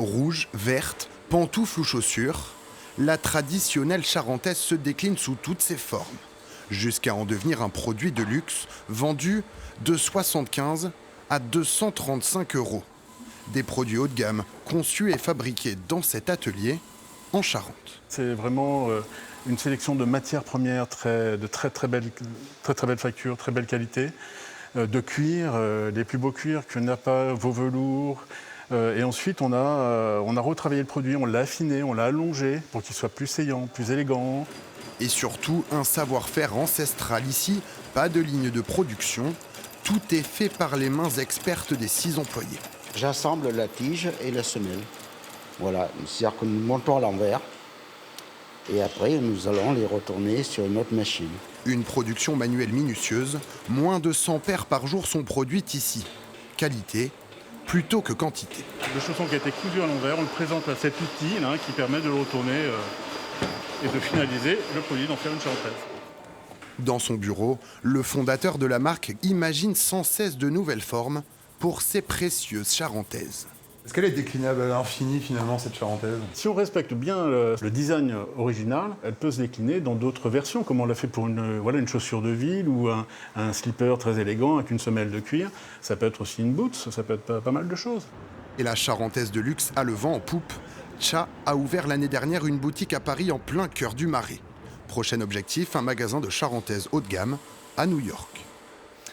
Rouge, verte, pantoufles ou chaussures, la traditionnelle charentaise se décline sous toutes ses formes, jusqu'à en devenir un produit de luxe vendu de 75 à 235 euros. Des produits haut de gamme conçus et fabriqués dans cet atelier en Charente. C'est vraiment une sélection de matières premières de très belle facture, très belle qualité, de cuir, les plus beaux cuirs, que Napa, vos velours. Et ensuite, on a retravaillé le produit, on l'a affiné, on l'a allongé pour qu'il soit plus saillant, plus élégant. Et surtout, un savoir-faire ancestral ici, pas de ligne de production. Tout est fait par les mains expertes des 6 employés. J'assemble la tige et la semelle. Voilà, c'est-à-dire que nous montons à l'envers et après nous allons les retourner sur une autre machine. Une production manuelle minutieuse, moins de 100 paires par jour sont produites ici. Qualité plutôt que quantité. Le chausson qui a été cousu à l'envers, on le présente à cet outil là, qui permet de le retourner et de finaliser le produit, d'en faire une charentaise. Dans son bureau, le fondateur de la marque imagine sans cesse de nouvelles formes pour ces précieuses charentaises. Est-ce qu'elle est déclinable à l'infini finalement cette charentaise? Si on respecte bien le design original, elle peut se décliner dans d'autres versions, comme on l'a fait pour une chaussure de ville ou un slipper très élégant avec une semelle de cuir. Ça peut être aussi une boots, ça peut être pas mal de choses. Et la charentaise de luxe a le vent en poupe. Cha a ouvert l'année dernière une boutique à Paris en plein cœur du Marais. Prochain objectif, un magasin de charentaise haut de gamme à New York.